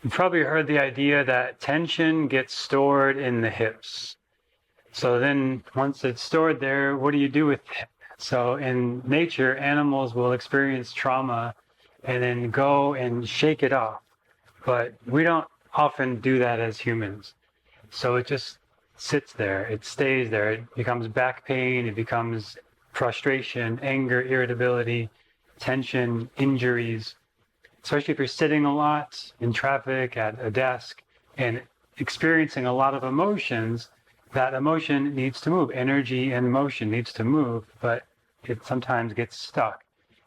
You've probably heard the idea that tension gets stored in the hips. So then once it's stored there, what do you do with it? So in nature, animals will experience trauma and then go and shake it off. But we don't often do that as humans. So it just sits there, it stays there, it becomes back pain, it becomes frustration, anger, irritability, tension, injuries, especially if you're sitting a lot in traffic at a desk and experiencing a lot of emotions. That emotion needs to move, energy and motion needs to move, but it sometimes gets stuck.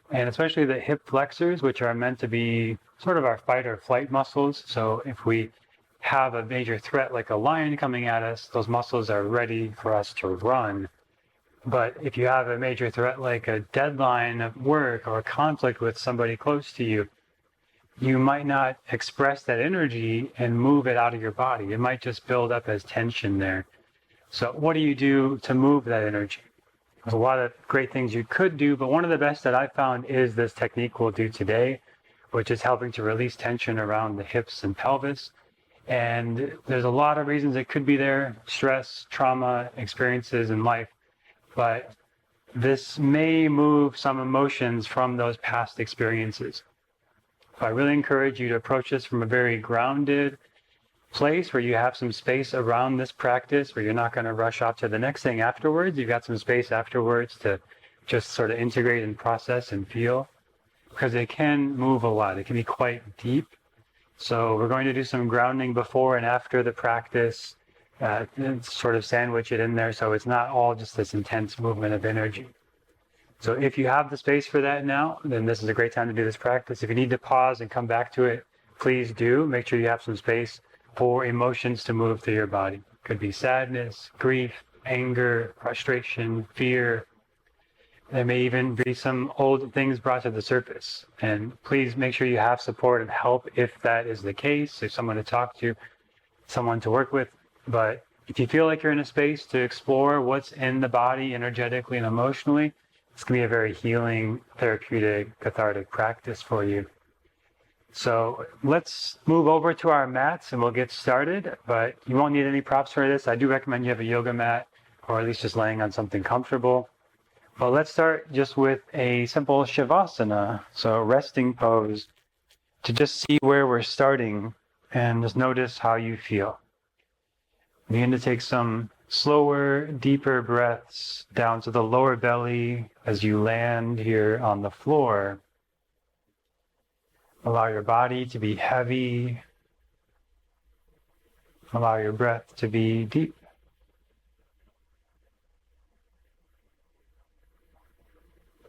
And especially the hip flexors, which are meant to be sort of our fight or flight muscles. So if we have a major threat like a lion coming at us, those muscles are ready for us to run. But if you have a major threat like a deadline at work or a conflict with somebody close to you, you might not express that energy and move it out of your body. It might just build up as tension there. So what do you do to move that energy? There's a lot of great things you could do, but one of the best that I found is this technique we'll do today, which is helping to release tension around the hips and pelvis. And there's a lot of reasons it could be there: stress, trauma, experiences in life. But this may move some emotions from those past experiences. I really encourage you to approach this from a very grounded place where you have some space around this practice, where you're not going to rush off to the next thing afterwards. You've got some space afterwards to just sort of integrate and process and feel, because it can move a lot. It can be quite deep. So we're going to do some grounding before and after the practice, and sort of sandwich it in there so it's not all just this intense movement of energy. So if you have the space for that now, then this is a great time to do this practice. If you need to pause and come back to it, please do. Make sure you have some space for emotions to move through your body. Could be sadness, grief, anger, frustration, fear. There may even be some old things brought to the surface. And please make sure you have support and help if that is the case, if someone to talk to, someone to work with. But if you feel like you're in a space to explore what's in the body energetically and emotionally, it's going to be a very healing, therapeutic, cathartic practice for you. So let's move over to our mats and we'll get started, but you won't need any props for this. I do recommend you have a yoga mat, or at least just laying on something comfortable. But let's start just with a simple Shavasana, so resting pose, to just see where we're starting and just notice how you feel. Begin to take some slower, deeper breaths down to the lower belly as you land here on the floor. Allow your body to be heavy. Allow your breath to be deep.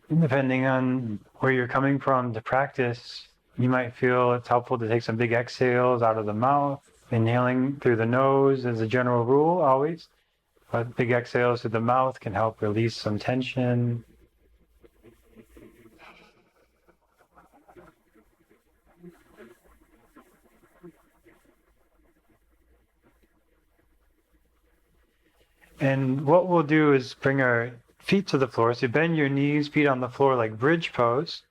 And depending on where you're coming from to practice, you might feel it's helpful to take some big exhales out of the mouth. Inhaling through the nose is a general rule always, but big exhales through the mouth can help release some tension. And what we'll do is bring our feet to the floor. So bend your knees, feet on the floor like bridge pose.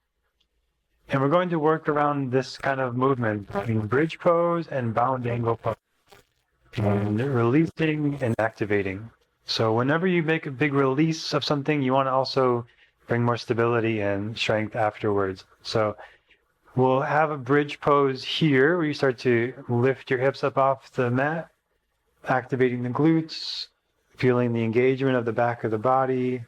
And we're going to work around this kind of movement between bridge pose and bound angle pose. And releasing and activating. So whenever you make a big release of something, you want to also bring more stability and strength afterwards. So we'll have a bridge pose here where you start to lift your hips up off the mat, activating the glutes, feeling the engagement of the back of the body.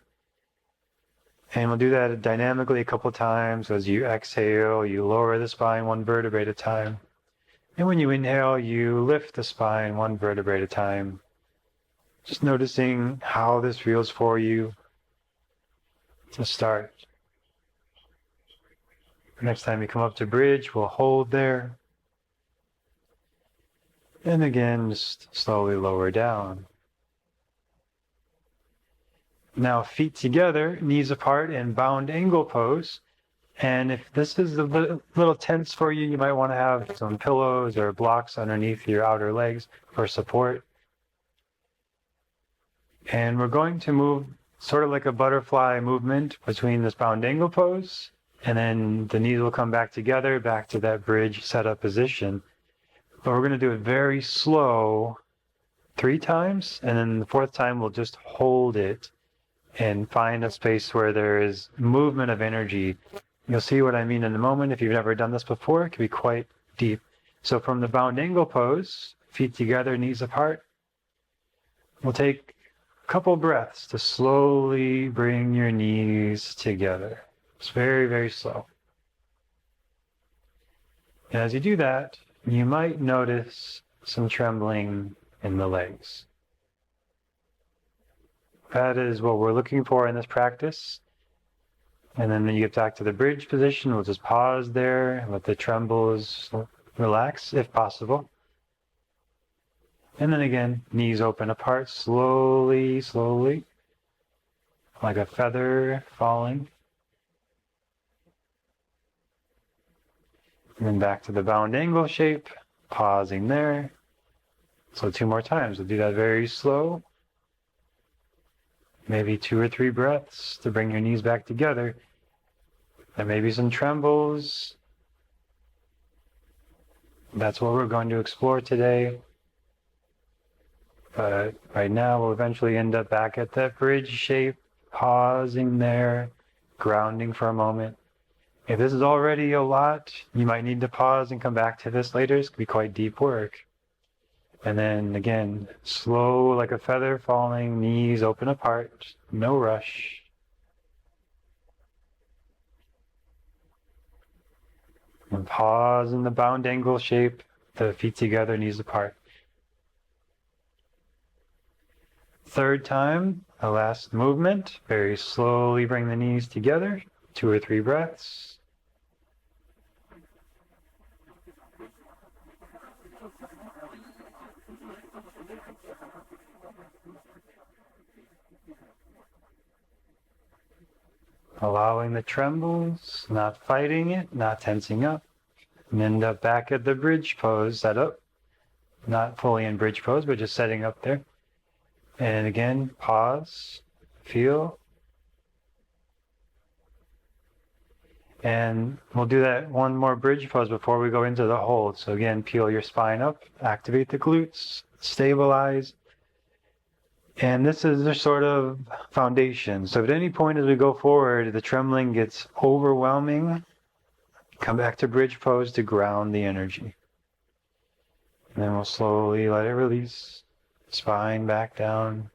And we'll do that dynamically a couple of times. As you exhale, you lower the spine one vertebrae at a time. And when you inhale, you lift the spine one vertebrae at a time. Just noticing how this feels for you to start. Next time you come up to bridge, we'll hold there. And again, just slowly lower down. Now feet together, knees apart in bound angle pose. And if this is a little tense for you, you might want to have some pillows or blocks underneath your outer legs for support. And we're going to move sort of like a butterfly movement between this bound angle pose, and then the knees will come back together, back to that bridge setup position. But we're going to do it very slow 3 times, and then the 4th time we'll just hold it and find a space where there is movement of energy. You'll see what I mean in a moment. If you've never done this before, it can be quite deep. So from the bound angle pose, feet together, knees apart, we'll take a couple breaths to slowly bring your knees together. It's very, very slow. And as you do that, you might notice some trembling in the legs. That is what we're looking for in this practice. And then when you get back to the bridge position, we'll just pause there and let the trembles relax if possible. And then again, knees open apart slowly, slowly, like a feather falling. And then back to the bound angle shape, pausing there. So 2 more times. We'll do that very slow. Maybe 2 or 3 breaths to bring your knees back together. There may be some trembles. That's what we're going to explore today. But right now, we'll eventually end up back at that bridge shape, pausing there, grounding for a moment. If this is already a lot, you might need to pause and come back to this later. It's going to be quite deep work. And then again, slow like a feather falling, knees open apart, no rush. And pause in the bound angle shape, the feet together, knees apart. 3rd time, the last movement, very slowly bring the knees together, 2 or 3 breaths. Allowing the trembles, not fighting it, not tensing up, and end up back at the bridge pose, set up. Not fully in bridge pose, but just setting up there. And again, pause, feel. And we'll do that one more bridge pose before we go into the hold. So again, peel your spine up, activate the glutes, stabilize. And this is the sort of foundation. So at any point as we go forward, the trembling gets overwhelming, come back to bridge pose to ground the energy. And then we'll slowly let it release. Spine back down.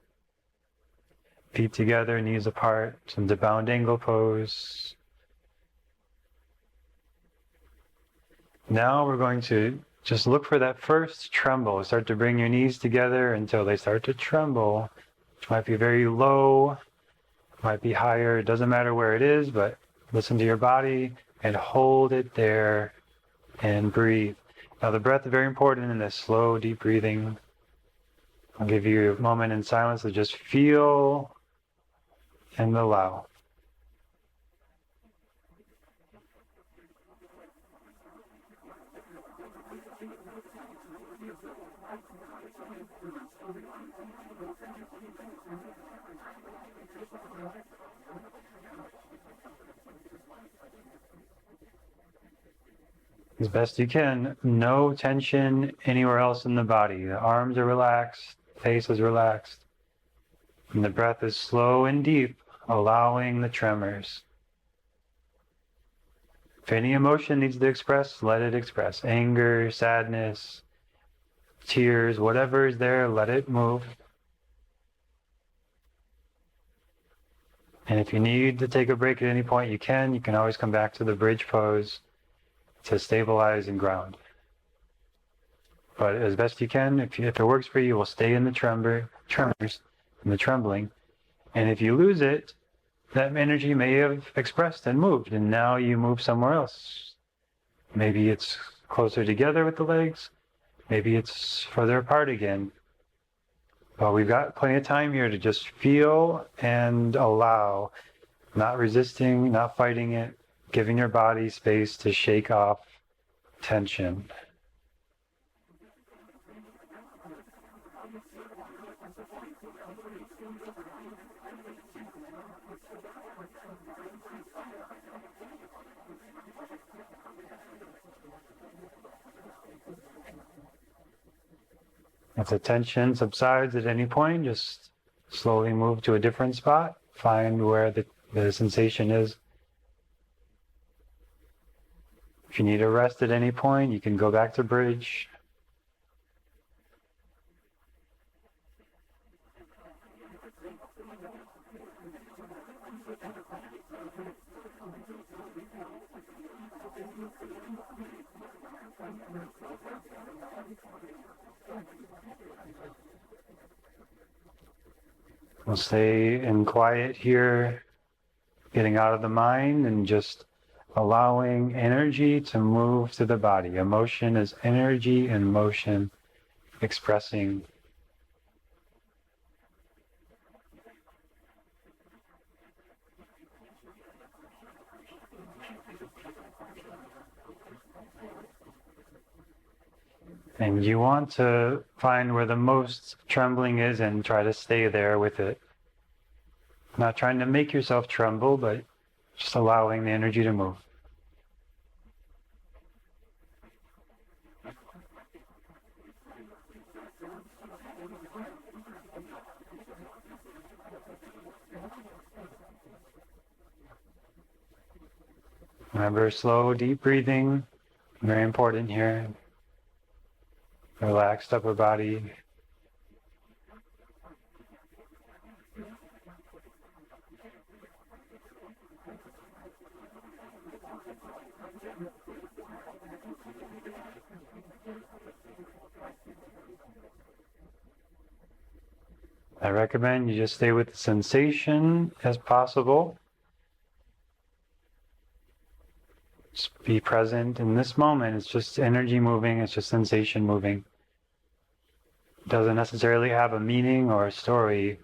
Feet together, knees apart, into bound angle pose. Now we're going to just look for that first tremble. Start to bring your knees together until they start to tremble, which might be very low, might be higher. It doesn't matter where it is, but listen to your body and hold it there and breathe. Now the breath is very important in this slow, deep breathing. I'll give you a moment in silence to just feel and allow. As best you can, no tension anywhere else in the body. The arms are relaxed, face is relaxed, and the breath is slow and deep, allowing the tremors. If any emotion needs to express, let it express. Anger, sadness, tears, whatever is there, let it move. And if you need to take a break at any point, you can. You can always come back to the bridge pose to stabilize and ground. But as best you can, if it works for you, we'll stay in the tremors and the trembling. And if you lose it, that energy may have expressed and moved, and now you move somewhere else. Maybe it's closer together with the legs. Maybe it's further apart again. But we've got plenty of time here to just feel and allow, not resisting, not fighting it, giving your body space to shake off tension. If the tension subsides at any point, just slowly move to a different spot. Find where the sensation is. If you need a rest at any point, you can go back to bridge. We'll stay in quiet here, getting out of the mind and just allowing energy to move to the body. Emotion is energy and motion expressing. And you want to find where the most trembling is and try to stay there with it. Not trying to make yourself tremble, but just allowing the energy to move. Remember, slow, deep breathing, very important here. Relaxed upper body. I recommend you just stay with the sensation as possible. Just be present in this moment. It's just energy moving, it's just sensation moving. It doesn't necessarily have a meaning or a story.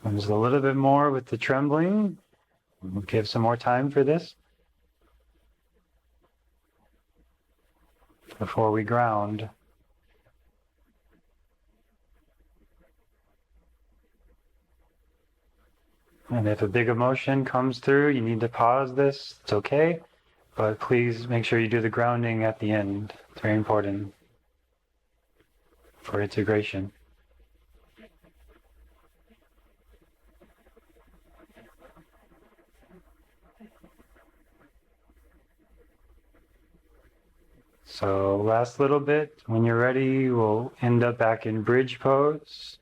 And just a little bit more with the trembling. We'll give some more time for this before we ground. And if a big emotion comes through, you need to pause this. It's okay, but please make sure you do the grounding at the end. It's very important for integration. So last little bit, when you're ready, we'll end up back in bridge pose.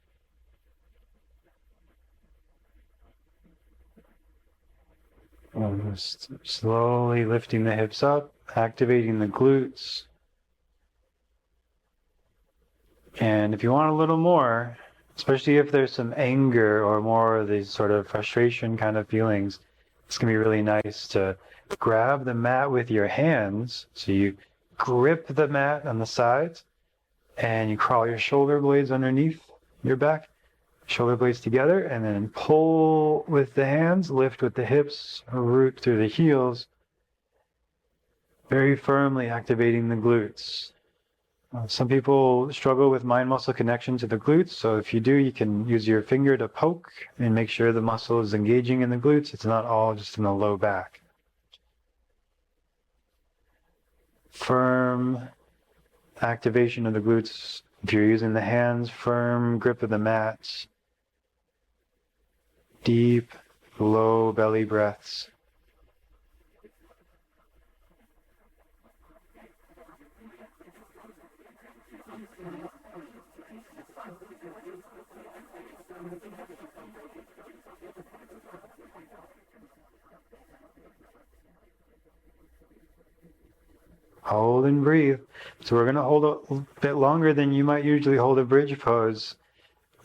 And just slowly lifting the hips up, activating the glutes. And if you want a little more, especially if there's some anger or more of these sort of frustration kind of feelings, it's gonna be really nice to grab the mat with your hands. So you grip the mat on the sides and you crawl your shoulder blades underneath your back, shoulder blades together, and then pull with the hands, lift with the hips, root through the heels, very firmly activating the glutes. Some people struggle with mind-muscle connection to the glutes, so if you do, you can use your finger to poke and make sure the muscle is engaging in the glutes. It's not all just in the low back. Firm activation of the glutes. If you're using the hands, firm grip of the mat. Deep, low belly breaths. Hold and breathe. So we're going to hold a bit longer than you might usually hold a bridge pose.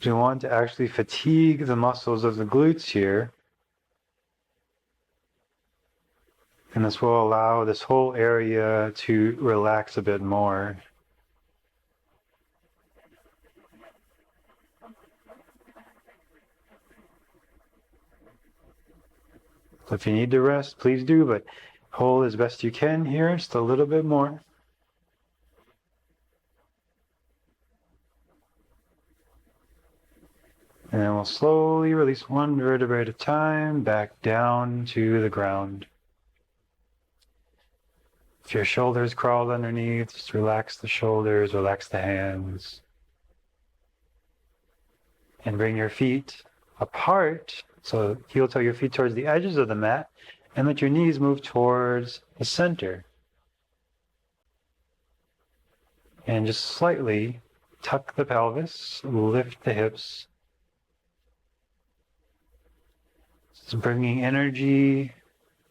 We want to actually fatigue the muscles of the glutes here. And this will allow this whole area to relax a bit more. So if you need to rest, please do, but hold as best you can here, just a little bit more. And then we'll slowly release one vertebrae at a time back down to the ground. If your shoulders crawled underneath, just relax the shoulders, relax the hands. And bring your feet apart, so heel toe your feet towards the edges of the mat, and let your knees move towards the center. And just slightly tuck the pelvis, lift the hips. Just bringing energy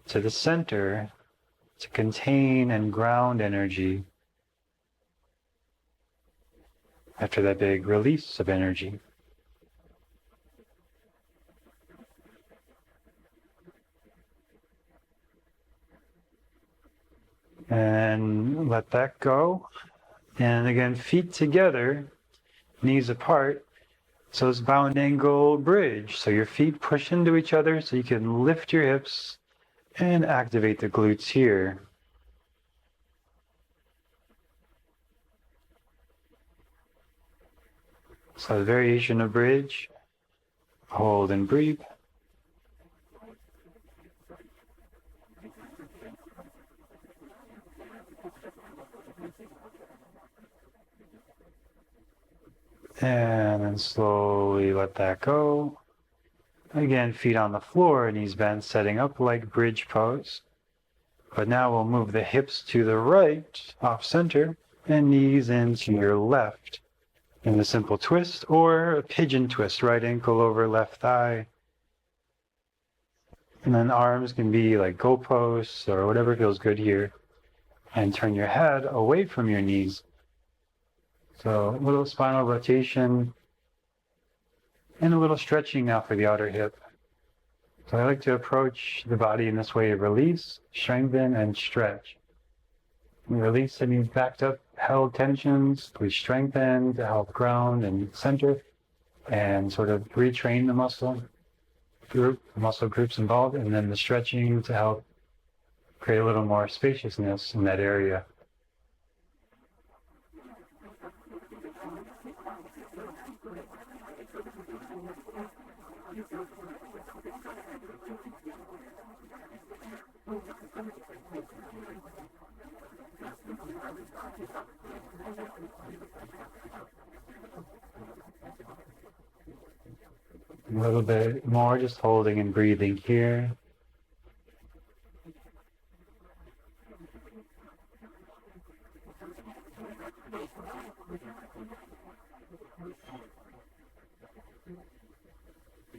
to the center to contain and ground energy after that big release of energy. And let that go. And again, feet together, knees apart. So it's bound angle bridge. So your feet push into each other so you can lift your hips and activate the glutes here. So the variation of bridge, hold and breathe. And then slowly let that go. Again, feet on the floor, knees bent, setting up like bridge pose. But now we'll move the hips to the right, off center, and knees into your left in the simple twist or a pigeon twist, right ankle over left thigh. And then arms can be like goalposts or whatever feels good here. And turn your head away from your knees. So a little spinal rotation and a little stretching now for the outer hip. So I like to approach the body in this way of release, strengthen, and stretch. We release any backed up, held tensions. We strengthen to help ground and center and sort of retrain the muscle groups involved, and then the stretching to help create a little more spaciousness in that area. A little bit more, just holding and breathing here.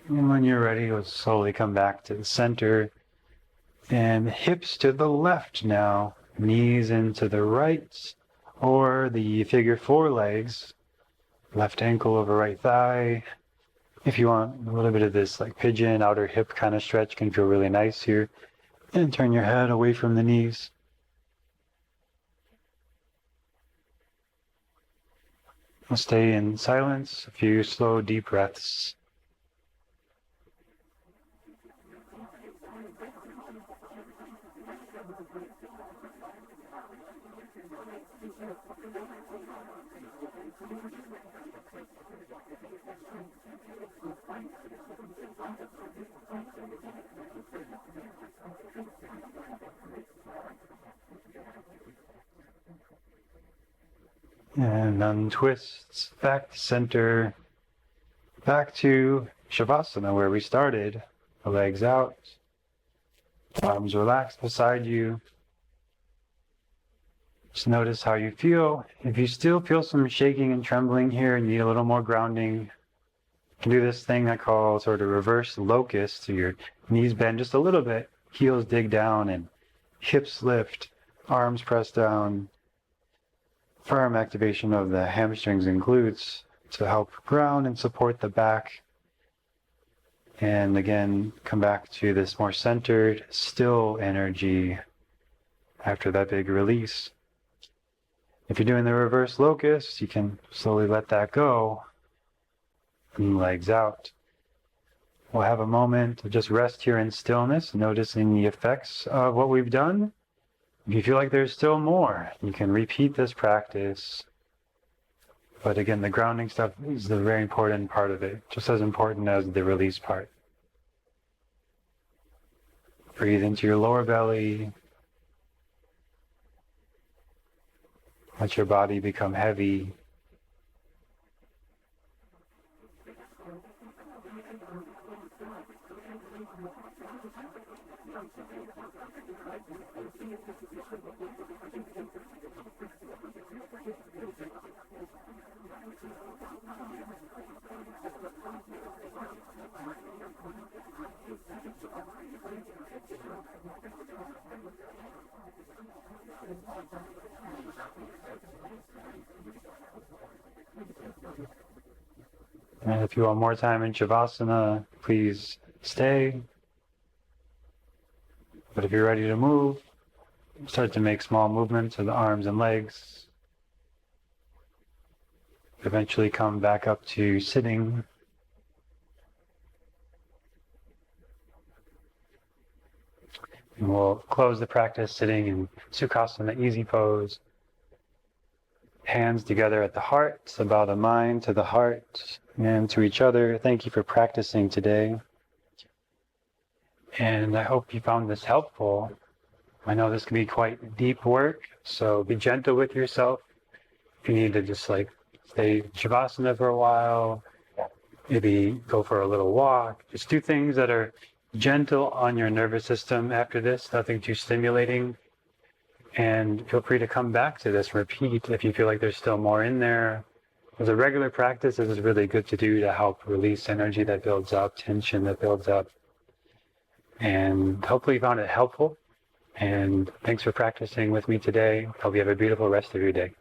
And when you're ready, you'll slowly come back to the center. And hips to the left now, knees into the right, or the figure four legs, left ankle over right thigh. If you want a little bit of this like pigeon, outer hip kind of stretch, can feel really nice here. And turn your head away from the knees. We'll stay in silence, a few slow, deep breaths. And untwists back to center, back to Shavasana where we started. The legs out, arms relaxed beside you. Just notice how you feel. If you still feel some shaking and trembling here and need a little more grounding, you can do this thing I call sort of reverse locust. So your knees bend just a little bit, heels dig down, and hips lift, arms press down. Firm activation of the hamstrings and glutes to help ground and support the back. And again, come back to this more centered, still energy after that big release. If you're doing the reverse locust, you can slowly let that go and legs out. We'll have a moment to just rest here in stillness, noticing the effects of what we've done. If you feel like there's still more, you can repeat this practice But again, the grounding stuff is the very important part of it, just as important as the release part. Breathe into your lower belly. Let your body become heavy. And if you want more time in Shavasana, please stay. But if you're ready to move, start to make small movements of the arms and legs. Eventually come back up to sitting. And we'll close the practice sitting in Sukhasana, easy pose. Hands together at the heart, so bow the mind to the heart and to each other. Thank you for practicing today. And I hope you found this helpful. I know this can be quite deep work, so be gentle with yourself. If you need to just stay Shavasana for a while, maybe go for a little walk, just do things that are gentle on your nervous system after this, nothing too stimulating. And feel free to come back to this, repeat if you feel like there's still more in there. As a regular practice, this is really good to do to help release energy that builds up, tension that builds up. And hopefully you found it helpful. And thanks for practicing with me today. Hope you have a beautiful rest of your day.